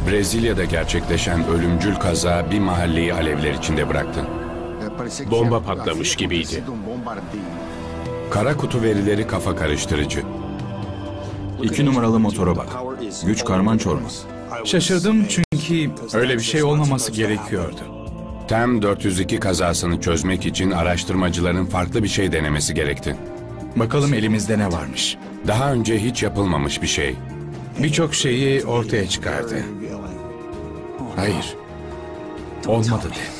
Brezilya'da gerçekleşen ölümcül kaza bir mahalleyi alevler içinde bıraktı. Bomba patlamış gibiydi. Kara kutu verileri kafa karıştırıcı. 2 numaralı motora bak. Güç karman çorman. Şaşırdım çünkü öyle bir şey olmaması gerekiyordu. TEM 402 kazasını çözmek için araştırmacıların farklı bir şey denemesi gerekti. Bakalım elimizde ne varmış. Daha önce hiç yapılmamış bir şey. Birçok şeyi ortaya çıkardı. Hayır. Olmadı de.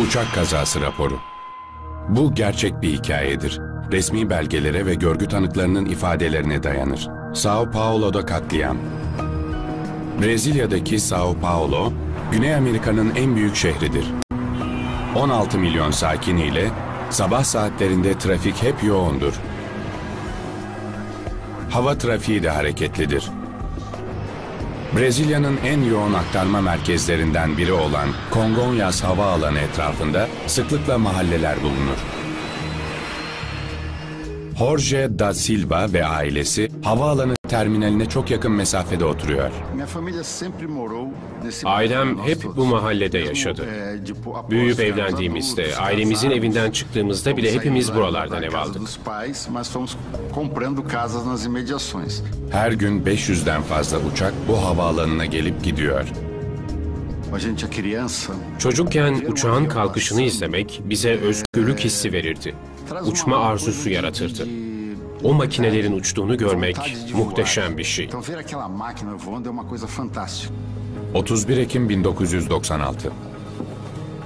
Uçak kazası raporu. Bu gerçek bir hikayedir. Resmi belgelere ve görgü tanıklarının ifadelerine dayanır. São Paulo'da katliam. Brezilya'daki São Paulo, Güney Amerika'nın en büyük şehridir. 16 milyon sakiniyle sabah saatlerinde trafik hep yoğundur. Hava trafiği de hareketlidir. Brezilya'nın en yoğun aktarma merkezlerinden biri olan Congonhas Havaalanı etrafında sıklıkla mahalleler bulunur. Jorge da Silva ve ailesi havaalanı terminaline çok yakın mesafede oturuyor. Ailem hep bu mahallede yaşadı. Büyüyüp evlendiğimizde, ailemizin evinden çıktığımızda bile hepimiz buralardan ev aldık. Her gün 500'den fazla uçak bu havaalanına gelip gidiyor. Çocukken uçağın kalkışını izlemek bize özgürlük hissi verirdi. Uçma arzusu yaratırdı. O makinelerin uçtuğunu görmek muhteşem bir şey. 31 Ekim 1996.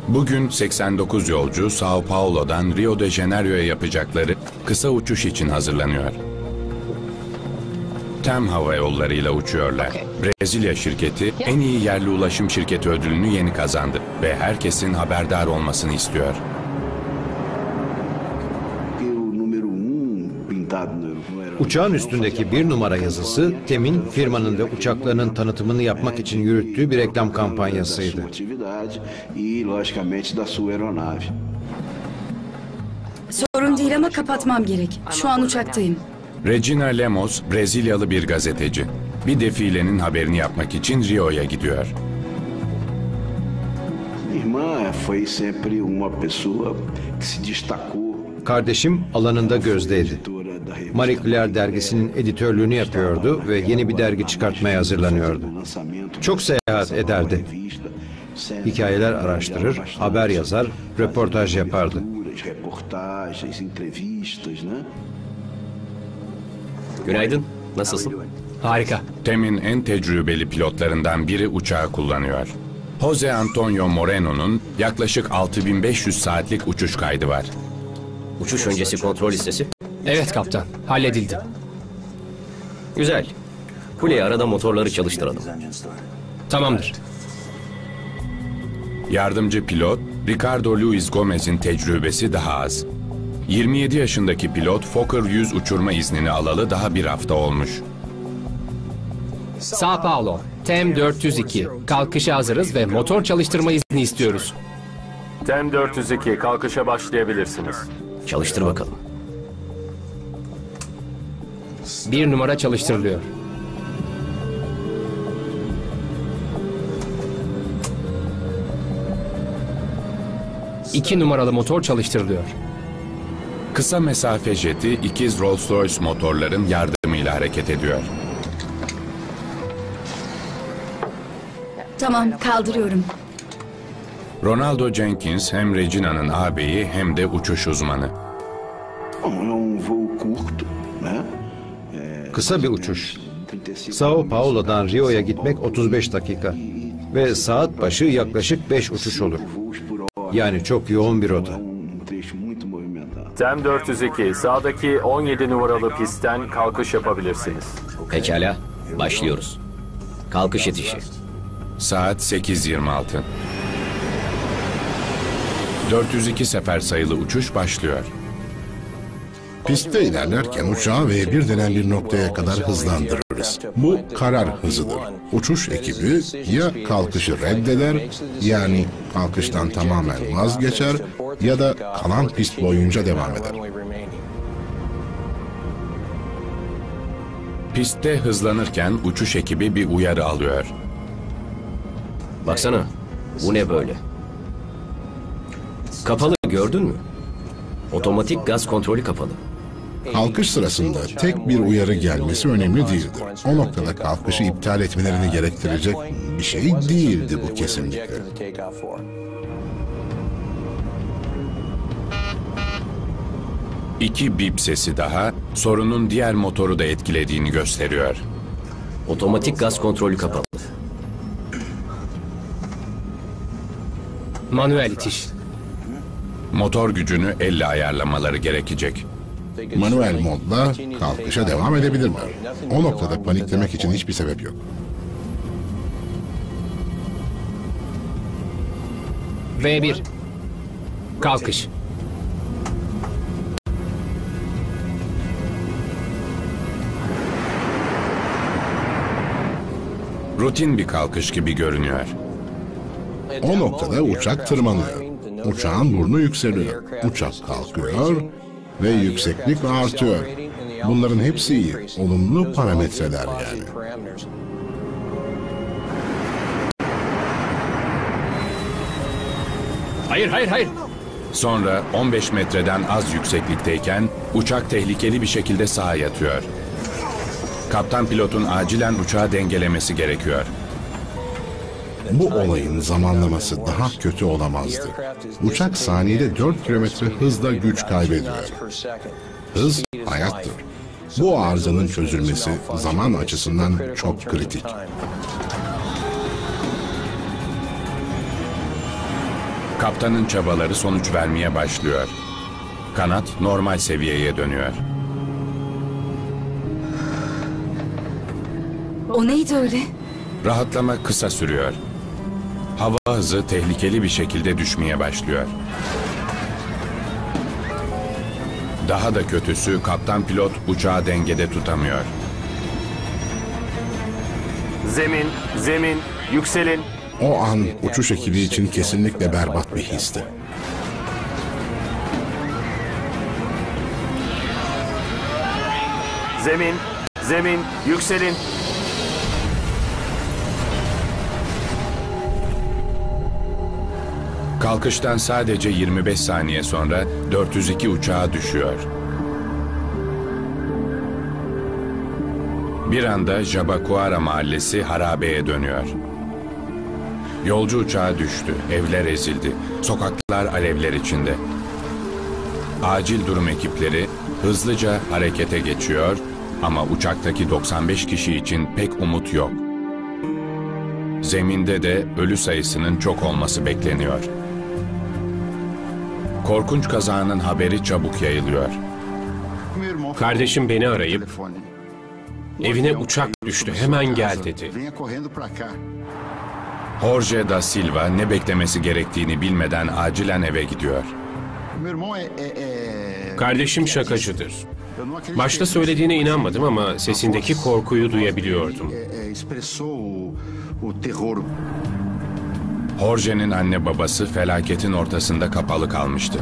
Bugün 89 yolcu São Paulo'dan Rio de Janeiro'ya yapacakları kısa uçuş için hazırlanıyor. TEM Hava Yolları'yla uçuyorlar. Brezilya şirketi en iyi yerli ulaşım şirketi ödülünü yeni kazandı ve herkesin haberdar olmasını istiyor. Uçağın üstündeki 1 numara yazısı, TEM'in firmanın ve uçaklarının tanıtımını yapmak için yürüttüğü bir reklam kampanyasıydı. Sorun değil ama kapatmam gerek. Şu an uçaktayım. Regina Lemos, Brezilyalı bir gazeteci. Bir defilenin haberini yapmak için Rio'ya gidiyor. Kardeşim alanında gözdeydi. Marie Claire dergisinin editörlüğünü yapıyordu ve yeni bir dergi çıkartmaya hazırlanıyordu. Çok seyahat ederdi. Hikayeler araştırır, haber yazar, röportaj yapardı. Günaydın, nasılsın? Harika. TEM'in en tecrübeli pilotlarından biri uçağı kullanıyor. Jose Antonio Moreno'nun yaklaşık 6500 saatlik uçuş kaydı var. Uçuş öncesi kontrol listesi? Evet kaptan, halledildi. Güzel. Kuleye arada motorları çalıştıralım. Tamamdır. Yardımcı pilot Ricardo Luis Gomez'in tecrübesi daha az. 27 yaşındaki pilot Fokker 100 uçurma iznini alalı daha bir hafta olmuş. São Paulo, TEM 402. Kalkışa hazırız ve motor çalıştırma izni istiyoruz. TEM 402, kalkışa başlayabilirsiniz. Çalıştır bakalım. 1 numara çalıştırılıyor. İki numaralı motor çalıştırılıyor. Kısa mesafe jeti ikiz Rolls-Royce motorların yardımıyla hareket ediyor. Tamam, kaldırıyorum. Ronaldo Jenkins hem Regina'nın ağabeyi hem de uçuş uzmanı. Kısa bir uçuş. São Paulo'dan Rio'ya gitmek 35 dakika ve saat başı yaklaşık 5 uçuş olur. Yani çok yoğun bir rota. TEM 402, sağdaki 17 numaralı pistten kalkış yapabilirsiniz. Pekala, başlıyoruz. Kalkış yetişi. Saat 8:26. 402 sefer sayılı uçuş başlıyor. Pistte ilerlerken uçağı V1 denen bir noktaya kadar hızlandırırız. Bu karar hızıdır. Uçuş ekibi ya kalkışı reddeder, yani kalkıştan tamamen vazgeçer ya da kalan pist boyunca devam eder. Pistte hızlanırken uçuş ekibi bir uyarı alıyor. Baksana, bu ne böyle? Kapalı, gördün mü? Otomatik gaz kontrolü kapalı. Kalkış sırasında tek bir uyarı gelmesi önemli değildir. O noktada kalkışı iptal etmelerini gerektirecek bir şey değildi bu kesinlikle. İki bip sesi daha sorunun diğer motoru da etkilediğini gösteriyor. Otomatik gaz kontrolü kapalı. Manuel itiş. Motor gücünü elle ayarlamaları gerekecek. Manuel modla kalkışa devam edebilirler. O noktada paniklemek için hiçbir sebep yok. V1. Kalkış. Rutin bir kalkış gibi görünüyor. O noktada uçak tırmanıyor. Uçağın burnu yükseliyor. Uçak kalkıyor ve yükseklik artıyor. Bunların hepsi iyi, olumlu parametreler yani. Hayır, hayır, hayır. Sonra 15 metreden az yükseklikteyken uçak tehlikeli bir şekilde sağa yatıyor. Kaptan pilotun acilen uçağı dengelemesi gerekiyor. Bu olayın zamanlaması daha kötü olamazdı. Uçak saniyede 4 kilometre hızla güç kaybediyor. Hız hayattır. Bu arızanın çözülmesi zaman açısından çok kritik. Kaptanın çabaları sonuç vermeye başlıyor. Kanat normal seviyeye dönüyor. O neydi öyle? Rahatlama kısa sürüyor. Hava hızı tehlikeli bir şekilde düşmeye başlıyor. Daha da kötüsü kaptan pilot uçağı dengede tutamıyor. Zemin, yükselin. O an uçuş ekibi için kesinlikle berbat bir histi. Zemin, yükselin. Kalkıştan sadece 25 saniye sonra 402 uçağa düşüyor. Bir anda Jabaquara mahallesi harabeye dönüyor. Yolcu uçağı düştü, evler ezildi, sokaklar alevler içinde. Acil durum ekipleri hızlıca harekete geçiyor ama uçaktaki 95 kişi için pek umut yok. Zeminde de ölü sayısının çok olması bekleniyor. Korkunç kazanın haberi çabuk yayılıyor. Kardeşim beni arayıp evine uçak düştü, hemen gel dedi. Jorge da Silva ne beklemesi gerektiğini bilmeden acilen eve gidiyor. Kardeşim şakacıdır. Başta söylediğine inanmadım ama sesindeki korkuyu duyabiliyordum. Jorge'nin anne babası felaketin ortasında kapalı kalmıştı.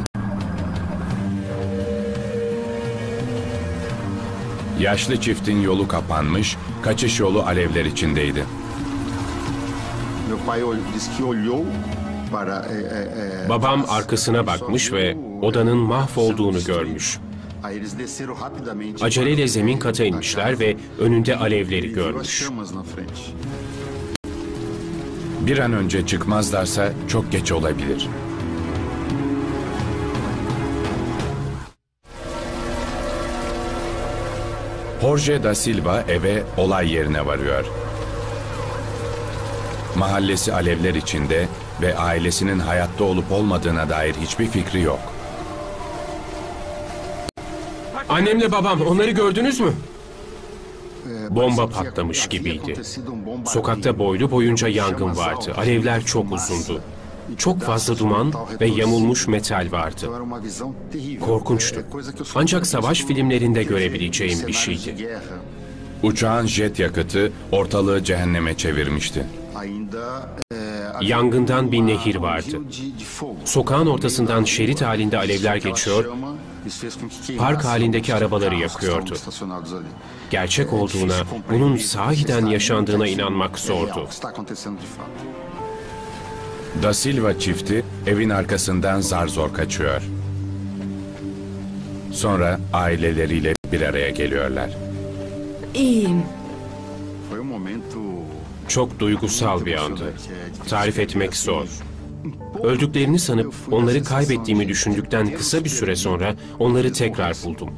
Yaşlı çiftin yolu kapanmış, kaçış yolu alevler içindeydi. Babam arkasına bakmış ve odanın mahvolduğunu görmüş. Aceleyle zemin kata inmişler ve önünde alevleri görmüş. Bir an önce çıkmazlarsa çok geç olabilir. Jorge da Silva eve olay yerine varıyor. Mahallesi alevler içinde ve ailesinin hayatta olup olmadığına dair hiçbir fikri yok. Annemle babam, onları gördünüz mü? Bomba patlamış gibiydi. Sokakta boylu boyunca yangın vardı. Alevler çok uzundu. Çok fazla duman ve yamulmuş metal vardı. Korkunçtu. Ancak savaş filmlerinde görebileceğim bir şeydi. Uçağın jet yakıtı ortalığı cehenneme çevirmişti. Yangından bir nehir vardı. Sokağın ortasından şerit halinde alevler geçiyor, park halindeki arabaları yakıyordu. Gerçek olduğuna, bunun sahiden yaşandığına inanmak zordu. Da Silva çifti evin arkasından zar zor kaçıyor. Sonra aileleriyle bir araya geliyorlar. İyiyim. Çok duygusal bir andı. Tarif etmek zor. Öldüklerini sanıp onları kaybettiğimi düşündükten kısa bir süre sonra onları tekrar buldum.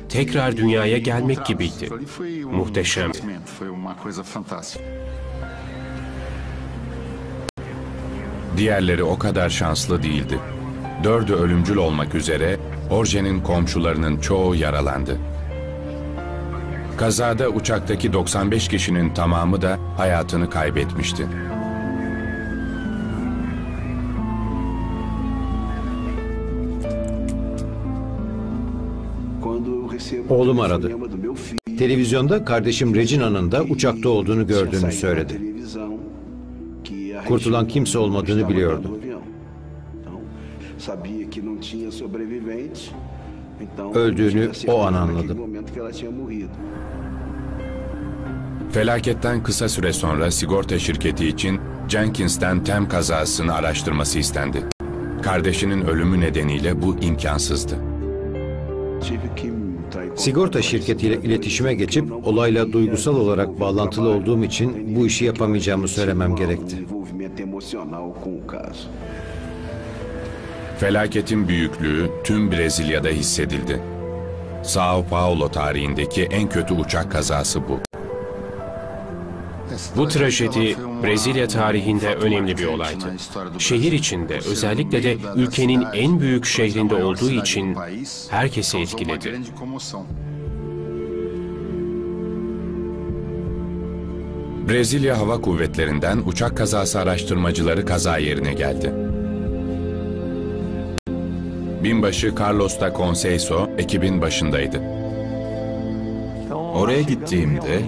Tekrar dünyaya gelmek gibiydi. Muhteşem. Diğerleri o kadar şanslı değildi. 4'ü ölümcül olmak üzere Jorge'nin komşularının çoğu yaralandı. Kazada uçaktaki 95 kişinin tamamı da hayatını kaybetmişti. Oğlum aradı. Televizyonda kardeşim Regina'nın da uçakta olduğunu gördüğünü söyledi. Kurtulan kimse olmadığını biliyordu. Öldüğünü o an anladım. Felaketten kısa süre sonra sigorta şirketi için Jenkins'ten TEM kazasını araştırması istendi. Kardeşinin ölümü nedeniyle bu imkansızdı. Sigorta şirketiyle iletişime geçip olayla duygusal olarak bağlantılı olduğum için bu işi yapamayacağımı söylemem gerekti. Felaketin büyüklüğü tüm Brezilya'da hissedildi. São Paulo tarihindeki en kötü uçak kazası bu. Bu trajedi Brezilya tarihinde önemli bir olaydı. Şehir içinde, özellikle de ülkenin en büyük şehrinde olduğu için herkesi etkiledi. Brezilya Hava Kuvvetleri'nden uçak kazası araştırmacıları kaza yerine geldi. Binbaşı Carlos da Conceição ekibin başındaydı. Oraya gittiğimde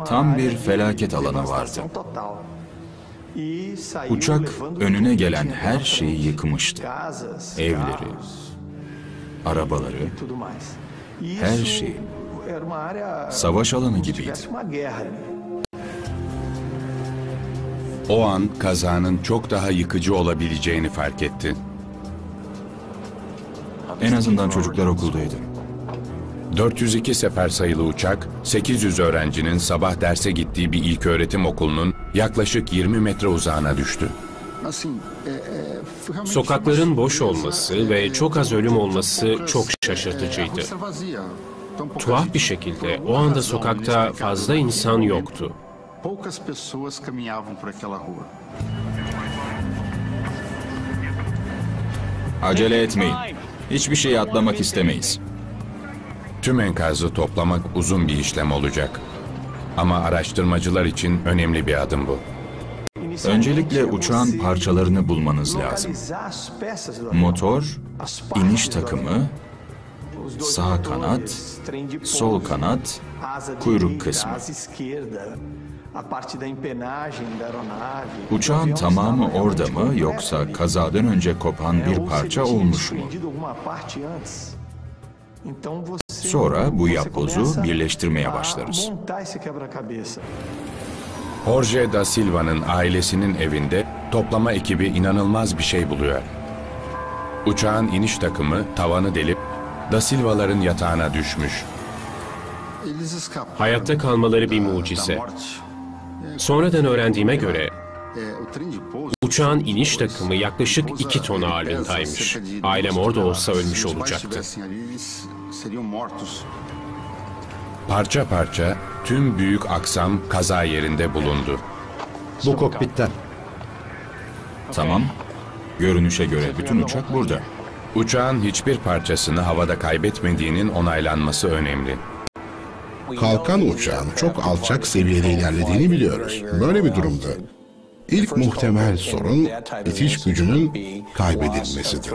tam bir felaket alanı vardı. Uçak önüne gelen her şeyi yıkmıştı. Evleri, arabaları, her şey. Savaş alanı gibiydi. O an kazanın çok daha yıkıcı olabileceğini fark etti. En azından çocuklar okuldaydı. 402 sefer sayılı uçak, 800 öğrencinin sabah derse gittiği bir ilköğretim okulunun yaklaşık 20 metre uzağına düştü. Sokakların boş olması ve çok az ölüm olması çok şaşırtıcıydı. Tuhaf bir şekilde o anda sokakta fazla insan yoktu. Acele etmeyin. Hiçbir şeyi atlamak istemeyiz. Tüm enkazı toplamak uzun bir işlem olacak. Ama araştırmacılar için önemli bir adım bu. Öncelikle uçağın parçalarını bulmanız lazım. Motor, iniş takımı, sağ kanat, sol kanat, kuyruk kısmı. Uçağın tamamı orada mı yoksa kazadan önce kopan bir parça olmuş mu? Sonra bu yapbozu birleştirmeye başlarız. Jorge da Silva'nın ailesinin evinde toplama ekibi inanılmaz bir şey buluyor. Uçağın iniş takımı tavanı delip da Silva'ların yatağına düşmüş. Hayatta kalmaları bir mucize. Sonradan öğrendiğime göre uçağın iniş takımı yaklaşık 2 ton ağırlığındaymış. Ailem orada olsa ölmüş olacaktı. Parça parça tüm büyük aksam kaza yerinde bulundu. Bu kokpitten. Tamam. Görünüşe göre bütün uçak burada. Uçağın hiçbir parçasını havada kaybetmediğinin onaylanması önemli. Kalkan uçağın çok alçak seviyede ilerlediğini biliyoruz. Böyle bir durumda İlk muhtemel sorun itiş gücünün kaybedilmesidir.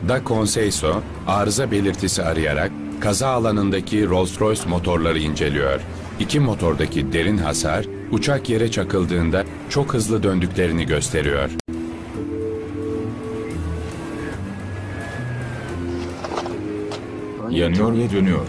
Da Conceição, arıza belirtisi arayarak kaza alanındaki Rolls-Royce motorları inceliyor. İki motordaki derin hasar, uçak yere çakıldığında çok hızlı döndüklerini gösteriyor. Yanıyor ve dönüyor.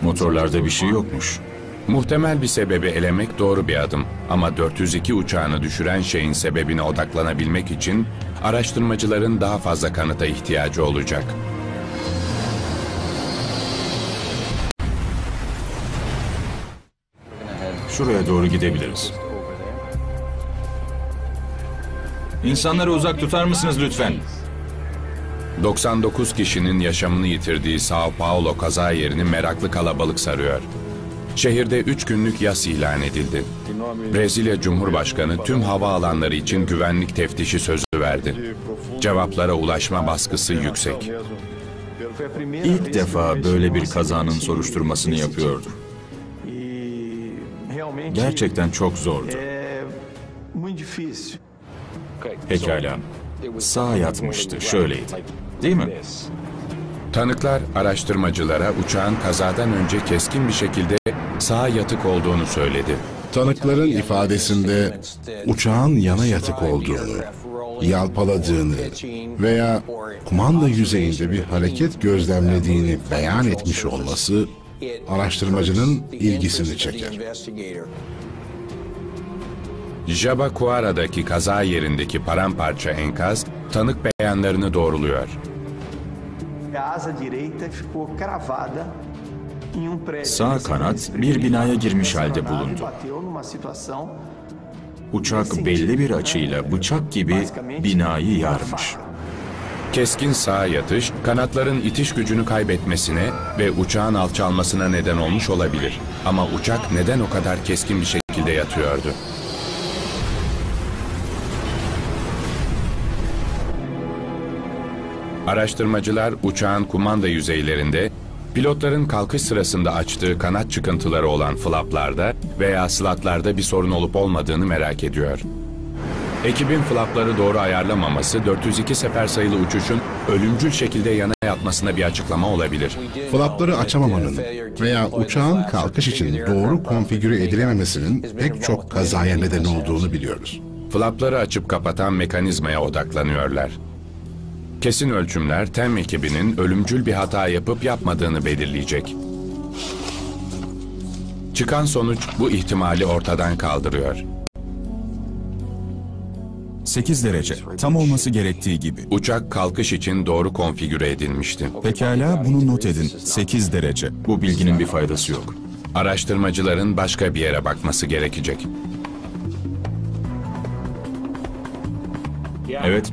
Motorlarda bir şey yokmuş. Muhtemel bir sebebi elemek doğru bir adım. Ama 402 uçağını düşüren şeyin sebebine odaklanabilmek için araştırmacıların daha fazla kanıta ihtiyacı olacak. Şuraya doğru gidebiliriz. İnsanları uzak tutar mısınız lütfen? 99 kişinin yaşamını yitirdiği São Paulo kaza yerini meraklı kalabalık sarıyor. Şehirde 3 günlük yas ilan edildi. Brezilya Cumhurbaşkanı tüm havaalanları için güvenlik teftişi sözü verdi. Cevaplara ulaşma baskısı yüksek. İlk defa böyle bir kazanın soruşturmasını yapıyordu. Gerçekten çok zordu. Pekala. Sağa yatmıştı, şöyleydi. Değil mi? Tanıklar araştırmacılara uçağın kazadan önce keskin bir şekilde sağa yatık olduğunu söyledi. Tanıkların ifadesinde uçağın yana yatık olduğunu, yalpaladığını veya kumanda yüzeyinde bir hareket gözlemlediğini beyan etmiş olması araştırmacının ilgisini çeker. Jabaquara'daki kaza yerindeki paramparça enkaz tanık beyanlarını doğruluyor. Sağ kanat bir binaya girmiş halde bulundu. Uçak belli bir açıyla bıçak gibi binayı yarmış. Keskin sağa yatış, kanatların itiş gücünü kaybetmesine ve uçağın alçalmasına neden olmuş olabilir. Ama uçak neden o kadar keskin bir şekilde yatıyordu? Araştırmacılar uçağın kumanda yüzeylerinde, pilotların kalkış sırasında açtığı kanat çıkıntıları olan flaplarda veya slatlarda bir sorun olup olmadığını merak ediyor. Ekibin flapları doğru ayarlamaması 402 sefer sayılı uçuşun ölümcül şekilde yana yatmasına bir açıklama olabilir. Flapları açamamanın veya uçağın kalkış için doğru konfigüre edilememesinin pek çok kazaya neden olduğunu biliyoruz. Flapları açıp kapatan mekanizmaya odaklanıyorlar. Kesin ölçümler TEM ekibinin ölümcül bir hata yapıp yapmadığını belirleyecek. Çıkan sonuç bu ihtimali ortadan kaldırıyor. 8 derece. Tam olması gerektiği gibi. Uçak kalkış için doğru konfigüre edilmişti. Pekala, bunu not edin. 8 derece. Bu bilginin bir faydası yok. Araştırmacıların başka bir yere bakması gerekecek. Evet.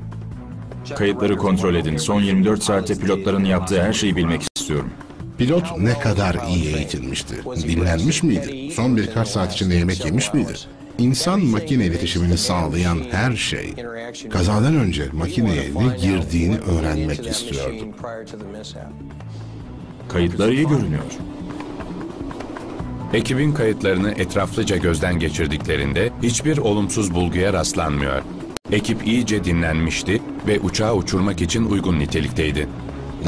Kayıtları kontrol edin. Son 24 saatte pilotların yaptığı her şeyi bilmek istiyorum. Pilot ne kadar iyi eğitilmişti? Dinlenmiş miydi? Son birkaç saat içinde yemek yemiş miydi? İnsan-makine iletişimini sağlayan her şey, kazadan önce makineye ne girdiğini öğrenmek istiyordu. Kayıtlar iyi görünüyor. Ekibin kayıtlarını etraflıca gözden geçirdiklerinde hiçbir olumsuz bulguya rastlanmıyor. Ekip iyice dinlenmişti ve uçağı uçurmak için uygun nitelikteydi.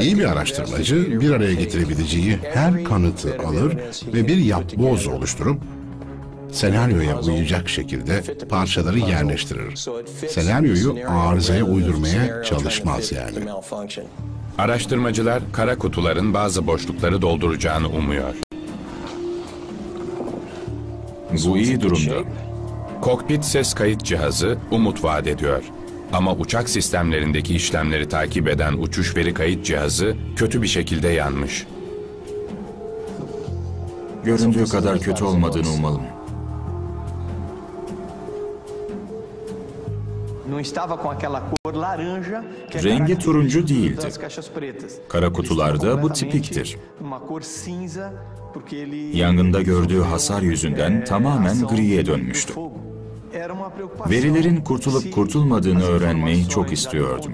İyi bir araştırmacı bir araya getirebileceği her kanıtı alır ve bir yapboz oluşturup senaryoya uyacak şekilde parçaları yerleştirir. Senaryoyu arızaya uydurmaya çalışmaz yani. Araştırmacılar kara kutuların bazı boşlukları dolduracağını umuyor. Bu iyi durumda. Kokpit ses kayıt cihazı umut vaat ediyor. Ama uçak sistemlerindeki işlemleri takip eden uçuş veri kayıt cihazı kötü bir şekilde yanmış. Göründüğü kadar kötü olmadığını umalım. Rengi turuncu değildi. Kara kutularda bu tipiktir. Yangında gördüğü hasar yüzünden tamamen griye dönmüştü. Verilerin kurtulup kurtulmadığını öğrenmeyi çok istiyordum.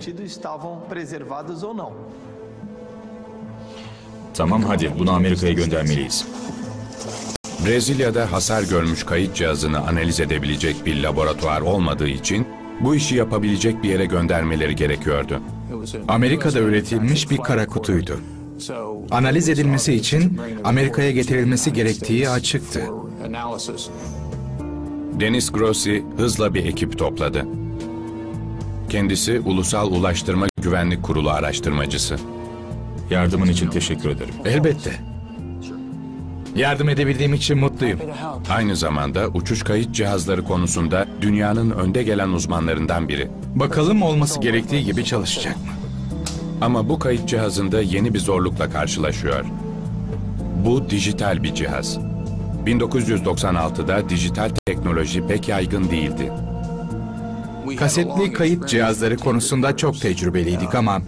Tamam, hadi bunu Amerika'ya göndermeliyiz. Brezilya'da hasar görmüş kayıt cihazını analiz edebilecek bir laboratuvar olmadığı için bu işi yapabilecek bir yere göndermeleri gerekiyordu. Amerika'da üretilmiş bir kara kutuydu. Analiz edilmesi için Amerika'ya getirilmesi gerektiği açıktı. Dennis Grossi hızla bir ekip topladı. Kendisi Ulusal Ulaştırma Güvenlik Kurulu araştırmacısı. Yardımın için teşekkür ederim. Elbette. Yardım edebildiğim için mutluyum. Aynı zamanda uçuş kayıt cihazları konusunda dünyanın önde gelen uzmanlarından biri. Bakalım olması gerektiği gibi çalışacak mı? Ama bu kayıt cihazında yeni bir zorlukla karşılaşıyor. Bu dijital bir cihaz. 1996'da dijital teknoloji pek yaygın değildi. Kasetli kayıt cihazları konusunda çok tecrübeliydik ama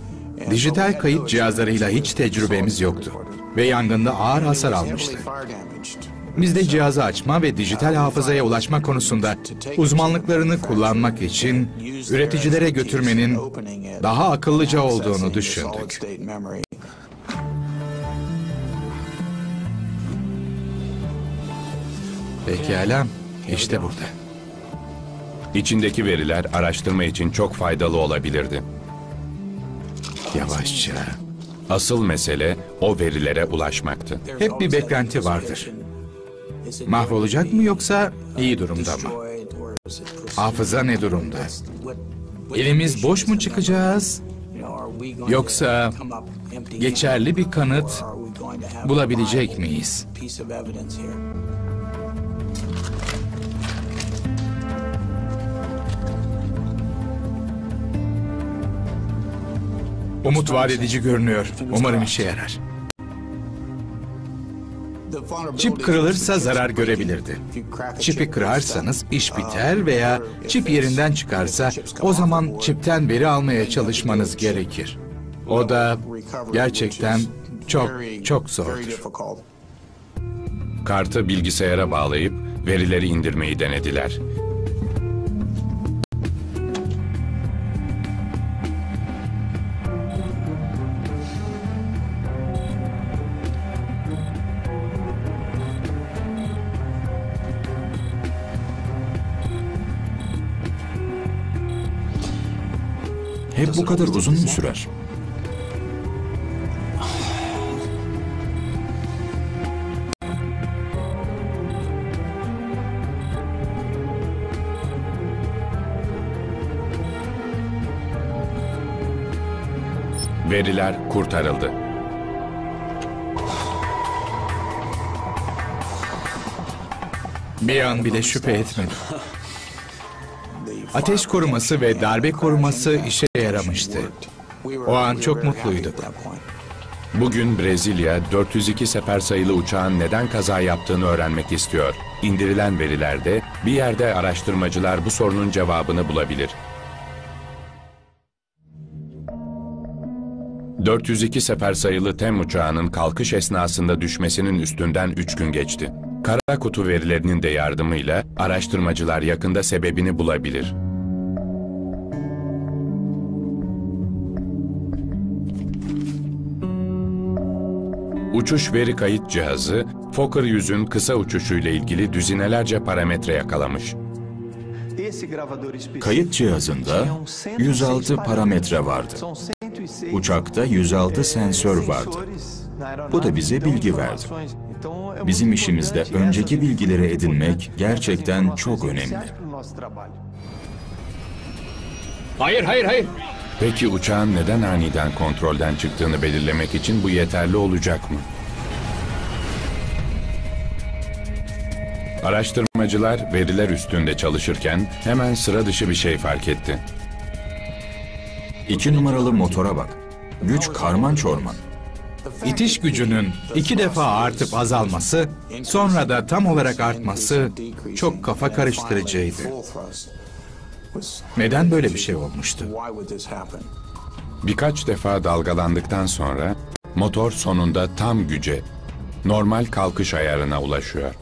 dijital kayıt cihazlarıyla hiç tecrübemiz yoktu ve yangında ağır hasar almıştı. Biz de cihazı açma ve dijital hafızaya ulaşma konusunda uzmanlıklarını kullanmak için üreticilere götürmenin daha akıllıca olduğunu düşündük. Pekala, işte burada. İçindeki veriler araştırma için çok faydalı olabilirdi. Yavaşça. Asıl mesele o verilere ulaşmaktı. Hep bir beklenti vardır. Mahvolacak mı yoksa iyi durumda mı? Hafıza ne durumda? Elimiz boş mu çıkacağız? Yoksa geçerli bir kanıt bulabilecek miyiz? Umut vaat edici görünüyor. Umarım işe yarar. Çip kırılırsa zarar görebilirdi. Çipi kırarsanız iş biter veya çip yerinden çıkarsa o zaman çipten veri almaya çalışmanız gerekir. O da gerçekten çok zordur. Kartı bilgisayara bağlayıp verileri indirmeyi denediler. Hep bu kadar uzun mu sürer? Veriler kurtarıldı. Bir an bile şüphe etmedim. Ateş koruması ve darbe koruması işe yaramıştı. O an çok mutluyduk. Bugün Brezilya 402 sefer sayılı uçağın neden kaza yaptığını öğrenmek istiyor. İndirilen verilerde bir yerde araştırmacılar bu sorunun cevabını bulabilir. 402 sefer sayılı TEM uçağının kalkış esnasında düşmesinin üstünden 3 gün geçti. Kara kutu verilerinin de yardımıyla araştırmacılar yakında sebebini bulabilir. Uçuş veri kayıt cihazı, Fokker 100'ün kısa uçuşuyla ilgili düzinelerce parametre yakalamış. Kayıt cihazında 106 parametre vardı. Uçakta 106 sensör vardı. Bu da bize bilgi verdi. Bizim işimizde önceki bilgileri edinmek gerçekten çok önemli. Hayır. Peki uçağın neden aniden kontrolden çıktığını belirlemek için bu yeterli olacak mı? Araştırmacılar veriler üstünde çalışırken hemen sıra dışı bir şey fark etti. 2 numaralı motora bak. Güç karman çorman. İtiş gücünün 2 defa artıp azalması, sonra da tam olarak artması çok kafa karıştırıcıydı. Neden böyle bir şey olmuştu? Birkaç defa dalgalandıktan sonra motor sonunda tam güce, normal kalkış ayarına ulaşıyor.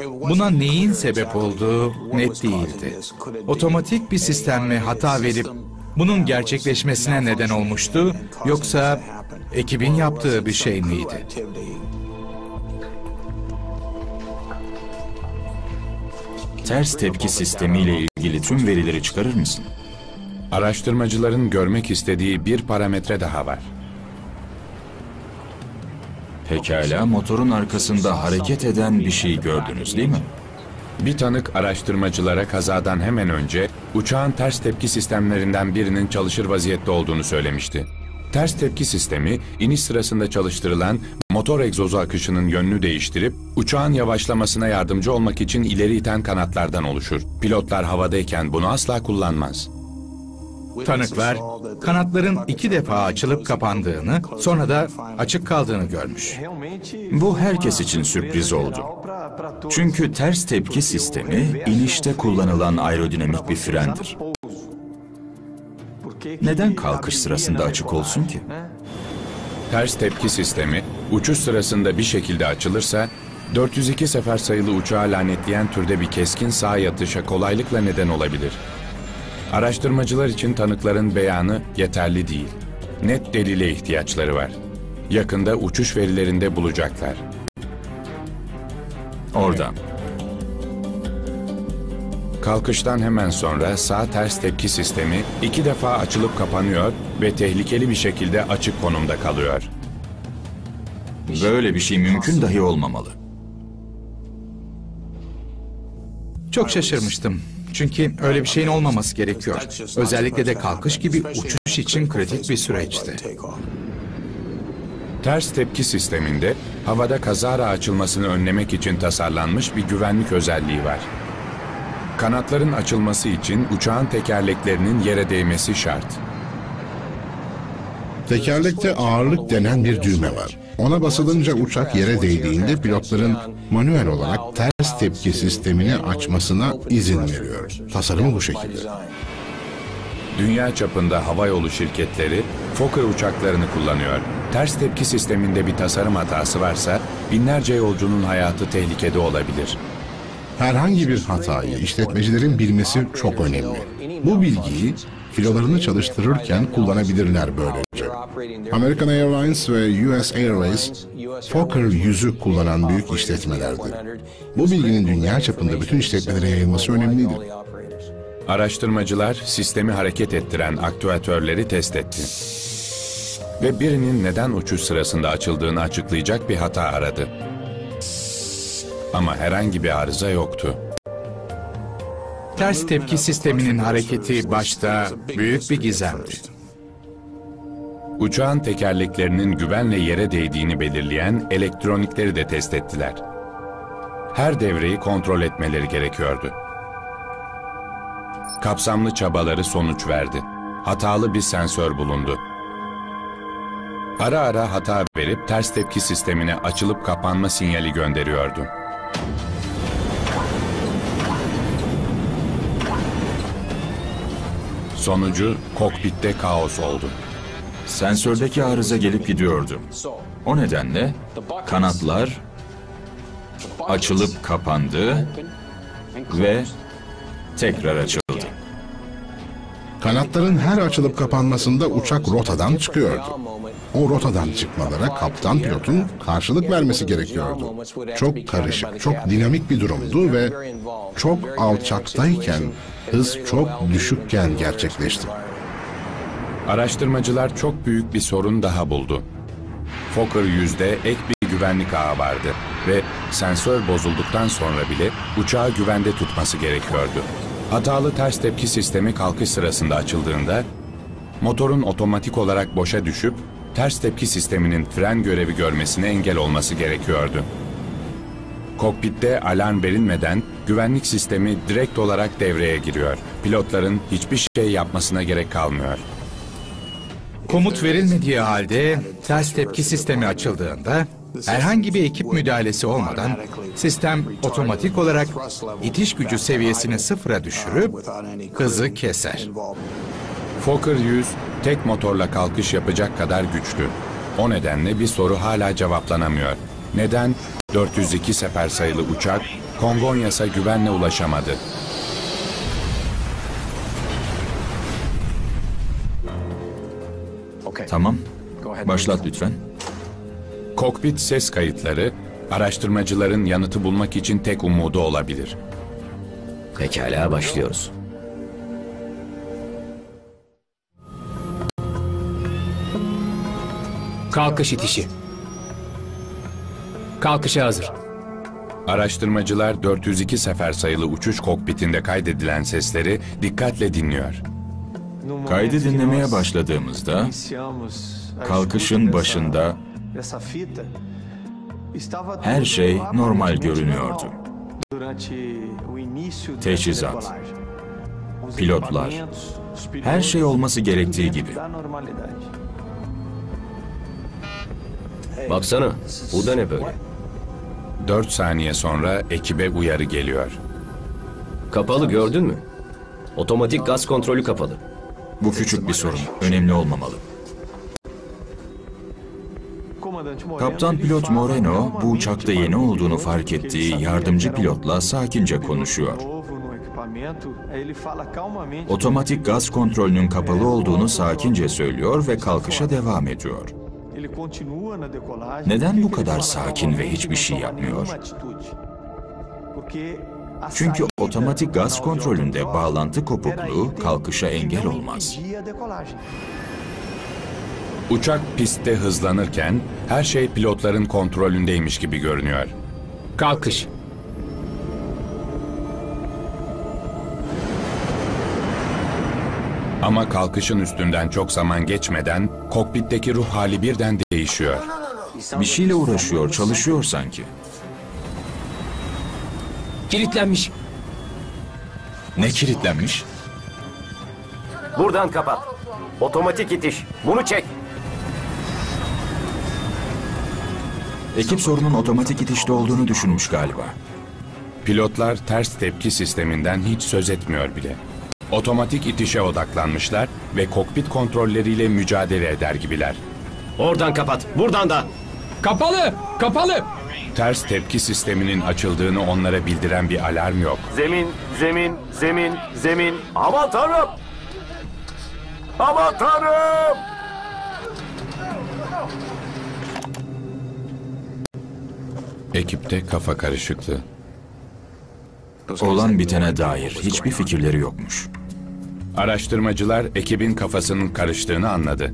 Buna neyin sebep olduğu net değildi. Otomatik bir sistem mi hata verip bunun gerçekleşmesine neden olmuştu, yoksa ekibin yaptığı bir şey miydi? ters tepki sistemiyle ilgili tüm verileri çıkarır mısın? Araştırmacıların görmek istediği bir parametre daha var. Pekala, motorun arkasında hareket eden bir şey gördünüz değil mi? Bir tanık araştırmacılara kazadan hemen önce uçağın ters tepki sistemlerinden birinin çalışır vaziyette olduğunu söylemişti. Ters tepki sistemi, iniş sırasında çalıştırılan motor egzozu akışının yönünü değiştirip uçağın yavaşlamasına yardımcı olmak için ileri iten kanatlardan oluşur. Pilotlar havadayken bunu asla kullanmaz. Tanıklar, kanatların 2 defa açılıp kapandığını, sonra da açık kaldığını görmüş. Bu herkes için sürpriz oldu. Çünkü ters tepki sistemi, inişte kullanılan aerodinamik bir frendir. Neden kalkış sırasında açık olsun ki? Ters tepki sistemi, uçuş sırasında bir şekilde açılırsa, 402 sefer sayılı uçağı lanetleyen türde bir keskin sağ yatışa kolaylıkla neden olabilir. Araştırmacılar için tanıkların beyanı yeterli değil. Net delile ihtiyaçları var. Yakında uçuş verilerinde bulacaklar. Orada. Kalkıştan hemen sonra sağ ters tepki sistemi 2 defa açılıp kapanıyor ve tehlikeli bir şekilde açık konumda kalıyor. Böyle bir şey mümkün dahi olmamalı. Çok şaşırmıştım. Çünkü öyle bir şeyin olmaması gerekiyor. Özellikle de kalkış gibi uçuş için kritik bir süreçti. Ters tepki sisteminde havada kazara açılmasını önlemek için tasarlanmış bir güvenlik özelliği var. Kanatların açılması için uçağın tekerleklerinin yere değmesi şart. Tekerlekte ağırlık denen bir düğme var. Ona basılınca uçak yere değdiğinde pilotların manuel olarak ters tepki sistemini açmasına izin veriyor. Tasarımı bu şekilde. Dünya çapında havayolu şirketleri Fokker uçaklarını kullanıyor. Ters tepki sisteminde bir tasarım hatası varsa binlerce yolcunun hayatı tehlikede olabilir. Herhangi bir hatayı işletmecilerin bilmesi çok önemli. Bu bilgiyi filolarını çalıştırırken kullanabilirler böylece. American Airlines ve US Airways, Fokker 100'ü kullanan büyük işletmelerdi. Bu bilginin dünya çapında bütün işletmelere yayılması önemliydi. Araştırmacılar sistemi hareket ettiren aktüatörleri test etti. Ve birinin neden uçuş sırasında açıldığını açıklayacak bir hata aradı. Ama herhangi bir arıza yoktu. Ters tepki sisteminin hareketi başta büyük bir gizemdi. Uçağın tekerleklerinin güvenle yere değdiğini belirleyen elektronikleri de test ettiler. Her devreyi kontrol etmeleri gerekiyordu. Kapsamlı çabaları sonuç verdi. Hatalı bir sensör bulundu. Ara ara hata verip ters tepki sistemine açılıp kapanma sinyali gönderiyordu. Sonucu kokpitte kaos oldu. Sensördeki arıza gelip gidiyordu. O nedenle kanatlar açılıp kapandı ve tekrar açıldı. Kanatların her açılıp kapanmasında uçak rotadan çıkıyordu. O rotadan çıkmalara kaptan pilotun karşılık vermesi gerekiyordu. Çok karışık, çok dinamik bir durumdu ve çok alçaktayken, hız çok düşükken gerçekleşti. Araştırmacılar çok büyük bir sorun daha buldu. Fokker 100'de ek bir güvenlik ağı vardı ve sensör bozulduktan sonra bile uçağı güvende tutması gerekiyordu. Hatalı ters tepki sistemi kalkış sırasında açıldığında motorun otomatik olarak boşa düşüp ters tepki sisteminin fren görevi görmesine engel olması gerekiyordu. Kokpitte alarm verilmeden güvenlik sistemi direkt olarak devreye giriyor. Pilotların hiçbir şey yapmasına gerek kalmıyor. Komut verilmediği halde ters tepki sistemi açıldığında herhangi bir ekip müdahalesi olmadan sistem otomatik olarak itiş gücü seviyesini sıfıra düşürüp hızı keser. Fokker 100 tek motorla kalkış yapacak kadar güçlü. O nedenle bir soru hala cevaplanamıyor. Neden 402 sefer sayılı uçak Kongonyas'a güvenle ulaşamadı? Tamam. Başlat lütfen. Kokpit ses kayıtları, araştırmacıların yanıtı bulmak için tek umudu olabilir. Pekala, başlıyoruz. Kalkış itişi. Kalkışa hazır. Araştırmacılar 402 sefer sayılı uçuş kokpitinde kaydedilen sesleri dikkatle dinliyor. Kaydı dinlemeye başladığımızda kalkışın başında her şey normal görünüyordu. Teçhizat, pilotlar, her şey olması gerektiği gibi. Baksana, bu da ne böyle? 4 saniye sonra ekibe uyarı geliyor. Kapalı, gördün mü? Otomatik gaz kontrolü kapalı. Bu küçük bir sorun, önemli olmamalı. Kaptan pilot Moreno, bu uçakta yeni olduğunu fark ettiği yardımcı pilotla sakince konuşuyor. Otomatik gaz kontrolünün kapalı olduğunu sakince söylüyor ve kalkışa devam ediyor. Neden bu kadar sakin ve hiçbir şey yapmıyor? Çünkü otomatik gaz kontrolünde bağlantı kopukluğu kalkışa engel olmaz. Uçak pistte hızlanırken her şey pilotların kontrolündeymiş gibi görünüyor. Kalkış. Ama kalkışın üstünden çok zaman geçmeden kokpitteki ruh hali birden değişiyor. Bir şeyle uğraşıyor, çalışıyor sanki. Kilitlenmiş. Ne kilitlenmiş? Buradan kapat. Otomatik itiş. Bunu çek. Ekip sorunun otomatik itişte olduğunu düşünmüş galiba. Pilotlar ters tepki sisteminden hiç söz etmiyor bile. Otomatik itişe odaklanmışlar ve kokpit kontrolleriyle mücadele eder gibiler. Oradan kapat, buradan da. Kapalı! Kapalı! Ters tepki sisteminin açıldığını onlara bildiren bir alarm yok. Zemin, zemin, zemin, zemin. Aman Tanrım! Aman Tanrım! Ekipte kafa karışıklığı. Olan bitene dair hiçbir fikirleri yokmuş. Araştırmacılar ekibin kafasının karıştığını anladı.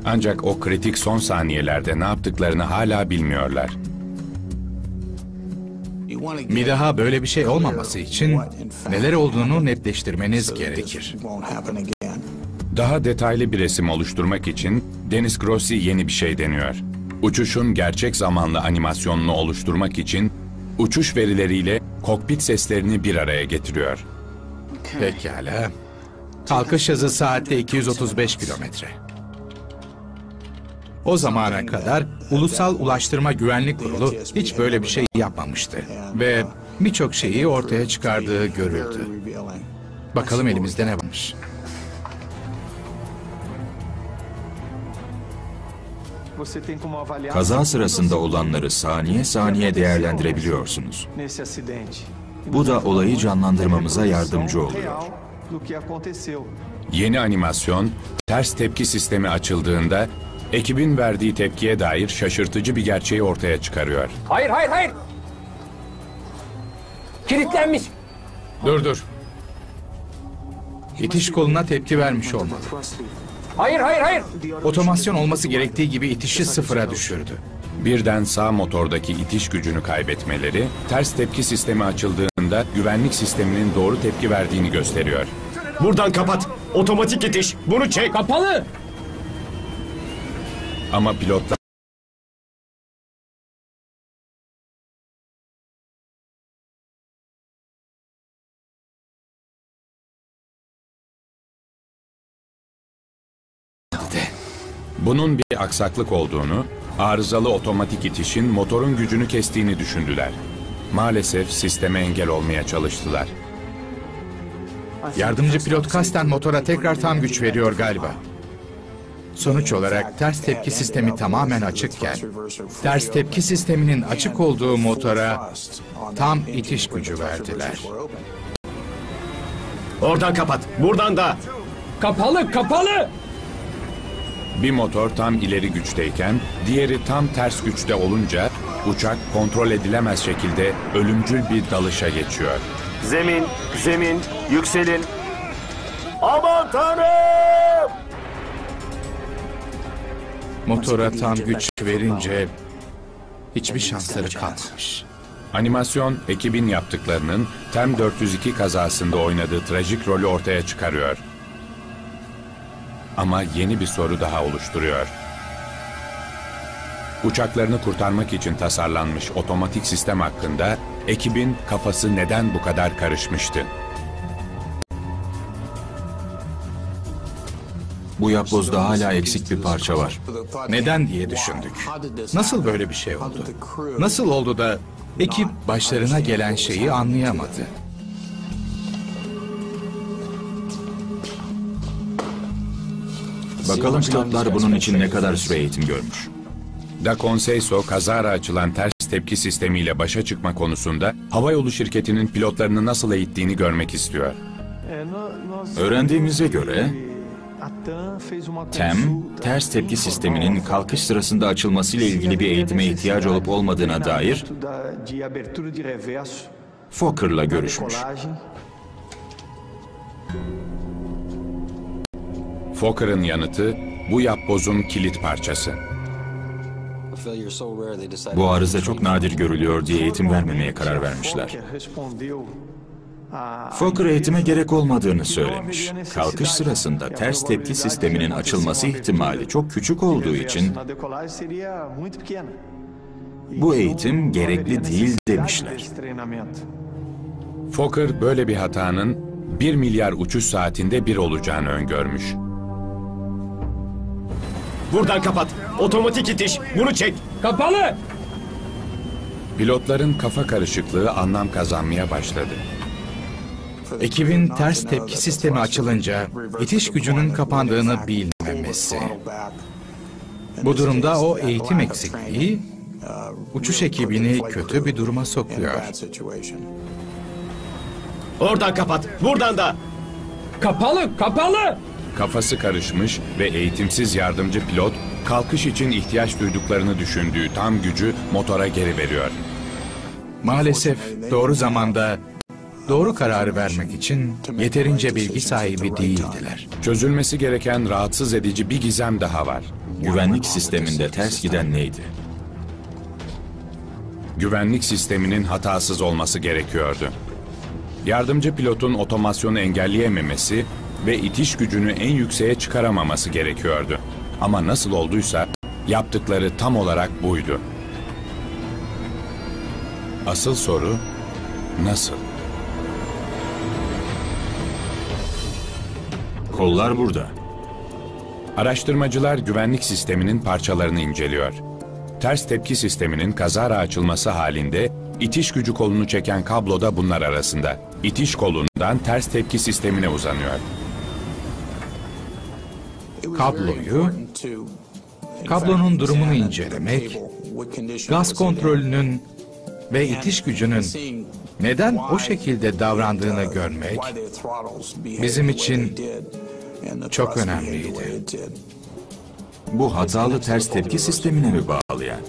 Ancak o kritik son saniyelerde ne yaptıklarını hala bilmiyorlar. Bir daha böyle bir şey olmaması için neler olduğunu netleştirmeniz gerekir. Daha detaylı bir resim oluşturmak için Deniz Grossi yeni bir şey deniyor. Uçuşun gerçek zamanlı animasyonunu oluşturmak için uçuş verileriyle kokpit seslerini bir araya getiriyor. Pekala. Kalkış hızı saatte 235 kilometre. O zamana kadar Ulusal Ulaştırma Güvenlik Kurulu hiç böyle bir şey yapmamıştı. Ve birçok şeyi ortaya çıkardığı görüldü. Bakalım elimizde ne varmış. Kaza sırasında olanları saniye saniye değerlendirebiliyorsunuz. Bu da olayı canlandırmamıza yardımcı oluyor. Yeni animasyon, ters tepki sistemi açıldığında ekibin verdiği tepkiye dair şaşırtıcı bir gerçeği ortaya çıkarıyor. Hayır, hayır, hayır! Kilitlenmiş. Dur. İtiş koluna tepki vermiş olmalı. Hayır, hayır, hayır! Otomasyon olması gerektiği gibi itişi sıfıra düşürdü. Birden sağ motordaki itiş gücünü kaybetmeleri, ters tepki sistemi açıldığında güvenlik sisteminin doğru tepki verdiğini gösteriyor. Buradan kapat, otomatik itiş. Bunu çek. Kapalı! Ama pilotlar bunun bir aksaklık olduğunu, arızalı otomatik itişin motorun gücünü kestiğini düşündüler. Maalesef sisteme engel olmaya çalıştılar. Yardımcı pilot kasten motora tekrar tam güç veriyor galiba. Sonuç olarak ters tepki sistemi tamamen açıkken, ters tepki sisteminin açık olduğu motora tam itiş gücü verdiler. Oradan kapat, buradan da. Kapalı, kapalı! Bir motor tam ileri güçteyken, diğeri tam ters güçte olunca uçak kontrol edilemez şekilde ölümcül bir dalışa geçiyor. zemin, zemin, yükselin. Aman Tanrım! Motora tam güç verince hiçbir şansları kalmamış. Animasyon, ekibin yaptıklarının TEM 402 kazasında oynadığı trajik rolü ortaya çıkarıyor. Ama yeni bir soru daha oluşturuyor. Uçaklarını kurtarmak için tasarlanmış otomatik sistem hakkında ekibin kafası neden bu kadar karışmıştı? Bu yapbozda hala eksik bir parça var. Neden diye düşündük. Nasıl böyle bir şey oldu? Nasıl oldu da ekip başlarına gelen şeyi anlayamadı? Bakalım pilotlar bunun için ne kadar süre eğitim görmüş. Da Conceição kazara açılan ters tepki sistemiyle başa çıkma konusunda havayolu şirketinin pilotlarını nasıl eğittiğini görmek istiyor. Öğrendiğimize göre TEM, ters tepki sisteminin kalkış sırasında açılmasıyla ilgili bir eğitime ihtiyacı olup olmadığına dair Fokker'la görüşmüş. Fokker'ın yanıtı bu yapbozun kilit parçası. Bu arıza çok nadir görülüyor diye eğitim vermemeye karar vermişler. Fokker eğitime gerek olmadığını söylemiş. Kalkış sırasında ters tepki sisteminin açılması ihtimali çok küçük olduğu için bu eğitim gerekli değil demişler. Fokker böyle bir hatanın 1 milyar uçuş saatinde bir olacağını öngörmüş. Buradan kapat. Otomatik itiş. Bunu çek. Kapalı! Pilotların kafa karışıklığı anlam kazanmaya başladı. Ekibin ters tepki sistemi açılınca itiş gücünün kapandığını bilmemesi. Bu durumda o eğitim eksikliği uçuş ekibini kötü bir duruma sokuyor. Oradan kapat. Buradan da. Kapalı! Kapalı! Kafası karışmış ve eğitimsiz yardımcı pilot, kalkış için ihtiyaç duyduklarını düşündüğü tam gücü motora geri veriyor. Maalesef doğru zamanda doğru kararı vermek için yeterince bilgi sahibi değildiler. Çözülmesi gereken rahatsız edici bir gizem daha var. Güvenlik sisteminde ters giden neydi? Güvenlik sisteminin hatasız olması gerekiyordu. Yardımcı pilotun otomasyonu engelleyememesi ve itiş gücünü en yükseğe çıkaramaması gerekiyordu. Ama nasıl olduysa yaptıkları tam olarak buydu. Asıl soru nasıl? Kollar burada. Araştırmacılar güvenlik sisteminin parçalarını inceliyor. Ters tepki sisteminin kazara açılması halinde itiş gücü kolunu çeken kablo da bunlar arasında. İtiş kolundan ters tepki sistemine uzanıyor. Kablonun durumunu incelemek, gaz kontrolünün ve itiş gücünün neden o şekilde davrandığını görmek bizim için çok önemliydi. Bu hatalı ters tepki sistemine mi bağlı yani?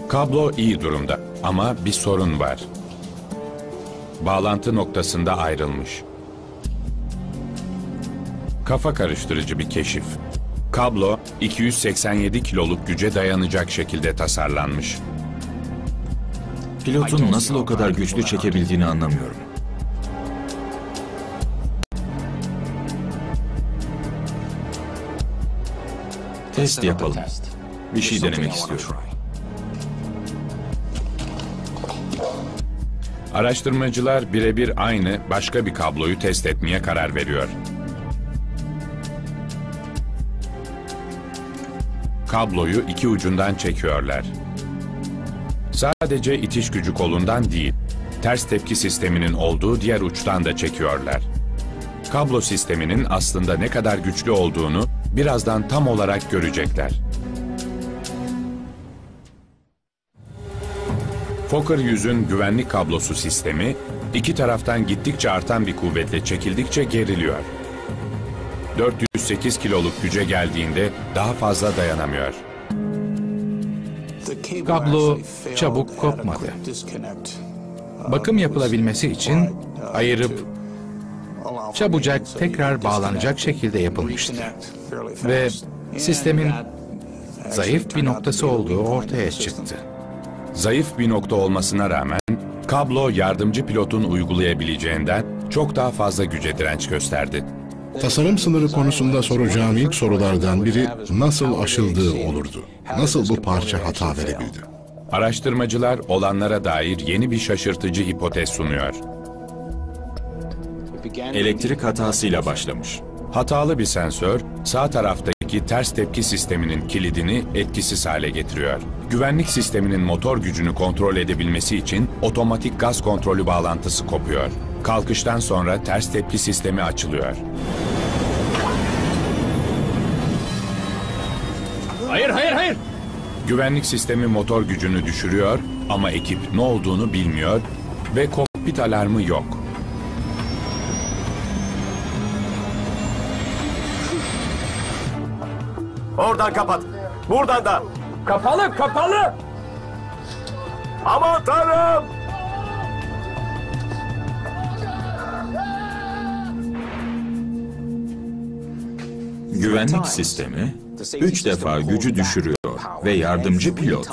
Kablo iyi durumda ama bir sorun var. Bağlantı noktasında ayrılmış. Kafa karıştırıcı bir keşif. Kablo 287 kiloluk güce dayanacak şekilde tasarlanmış. Pilotun nasıl o kadar güçlü çekebildiğini anlamıyorum. Test yapalım. Bir şey denemek istiyorum. Araştırmacılar birebir aynı başka bir kabloyu test etmeye karar veriyor. Kabloyu iki ucundan çekiyorlar. Sadece itiş gücü kolundan değil, ters tepki sisteminin olduğu diğer uçtan da çekiyorlar. Kablo sisteminin aslında ne kadar güçlü olduğunu birazdan tam olarak görecekler. Fokker 100'ün güvenlik kablosu sistemi, iki taraftan gittikçe artan bir kuvvetle çekildikçe geriliyor. 408 kiloluk güce geldiğinde daha fazla dayanamıyor. Kablo çabuk kopmadı. Bakım yapılabilmesi için ayırıp çabucak tekrar bağlanacak şekilde yapılmıştı. Ve sistemin zayıf bir noktası olduğu ortaya çıktı. Zayıf bir nokta olmasına rağmen kablo yardımcı pilotun uygulayabileceğinden çok daha fazla güce direnç gösterdi. Tasarım sınırı konusunda soracağım ilk sorulardan biri nasıl aşıldığı olurdu. Nasıl bu parça hata verebildi? Araştırmacılar olanlara dair yeni bir şaşırtıcı hipotez sunuyor. Elektrik hatasıyla başlamış. Hatalı bir sensör sağ taraftaki ters tepki sisteminin kilidini etkisiz hale getiriyor. Güvenlik sisteminin motor gücünü kontrol edebilmesi için otomatik gaz kontrolü bağlantısı kopuyor. Kalkıştan sonra ters tepki sistemi açılıyor. Hayır, hayır, hayır! Güvenlik sistemi motor gücünü düşürüyor ama ekip ne olduğunu bilmiyor ve kokpit alarmı yok. Oradan kapat. Buradan da. Kapalı, kapalı! Aman Tanrım! Güvenlik sistemi 3 defa gücü düşürüyor ve yardımcı pilot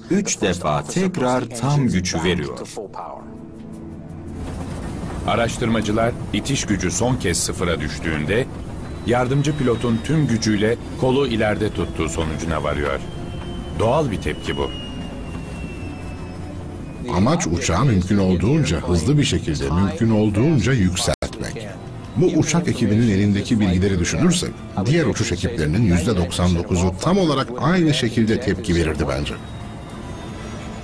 3 defa tekrar tam güç veriyor. Araştırmacılar itiş gücü son kez sıfıra düştüğünde yardımcı pilotun tüm gücüyle kolu ileride tuttuğu sonucuna varıyor. Doğal bir tepki bu. Amaç uçağı mümkün olduğunca hızlı bir şekilde, mümkün olduğunca yükseltmek. Bu uçak ekibinin elindeki bilgileri düşünürsek, diğer uçuş ekiplerinin %99'u tam olarak aynı şekilde tepki verirdi bence.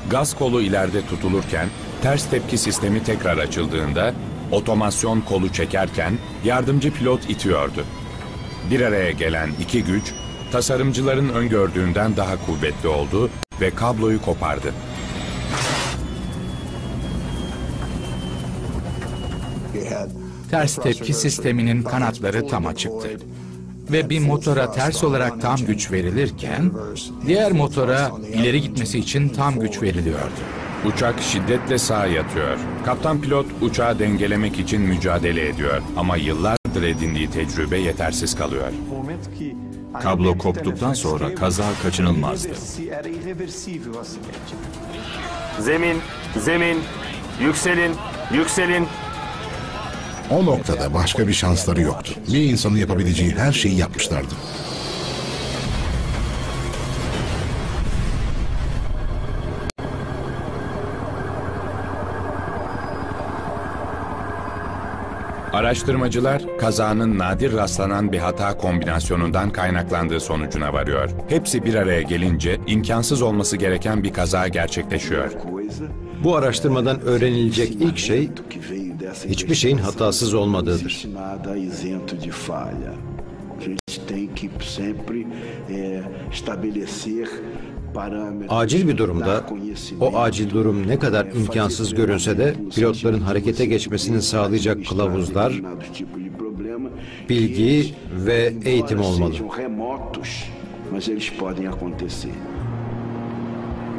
Gaz kolu ileride tutulurken ters tepki sistemi tekrar açıldığında otomasyon kolu çekerken yardımcı pilot itiyordu. Bir araya gelen iki güç tasarımcıların öngördüğünden daha kuvvetli oldu ve kabloyu kopardı. Ters tepki sisteminin kanatları tam açıktı. Ve bir motora ters olarak tam güç verilirken, diğer motora ileri gitmesi için tam güç veriliyordu. Uçak şiddetle sağa yatıyor. Kaptan pilot uçağı dengelemek için mücadele ediyor ama yıllardır edindiği tecrübe yetersiz kalıyor. Kablo koptuktan sonra kaza kaçınılmazdı. Zemin, zemin, yükselin, yükselin. O noktada başka bir şansları yoktu. Bir insanın yapabileceği her şeyi yapmışlardı. Araştırmacılar kazanın nadir rastlanan bir hata kombinasyonundan kaynaklandığı sonucuna varıyor. Hepsi bir araya gelince imkansız olması gereken bir kaza gerçekleşiyor. Bu araştırmadan öğrenilecek ilk şey, hiçbir şeyin hatasız olmadığıdır. Acil bir durumda, o acil durum ne kadar imkansız görünse de pilotların harekete geçmesini sağlayacak kılavuzlar, bilgi ve eğitim olmalı.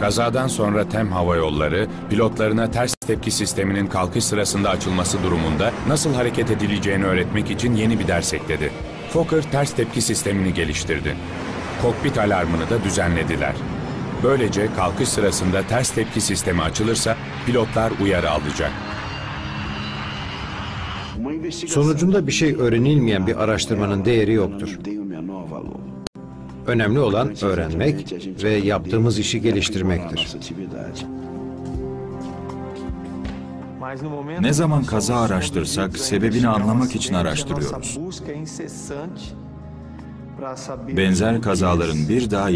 Kazadan sonra TEM Hava Yolları, pilotlarına ters tepki sisteminin kalkış sırasında açılması durumunda nasıl hareket edileceğini öğretmek için yeni bir ders ekledi. Fokker ters tepki sistemini geliştirdi. Kokpit alarmını da düzenlediler. Böylece kalkış sırasında ters tepki sistemi açılırsa pilotlar uyarı alacak. Sonucunda bir şey öğrenilmeyen bir araştırmanın değeri yoktur. Önemli olan öğrenmek ve yaptığımız işi geliştirmektir. Ne zaman kaza araştırsak sebebini anlamak için araştırıyoruz. Benzer kazaların bir daha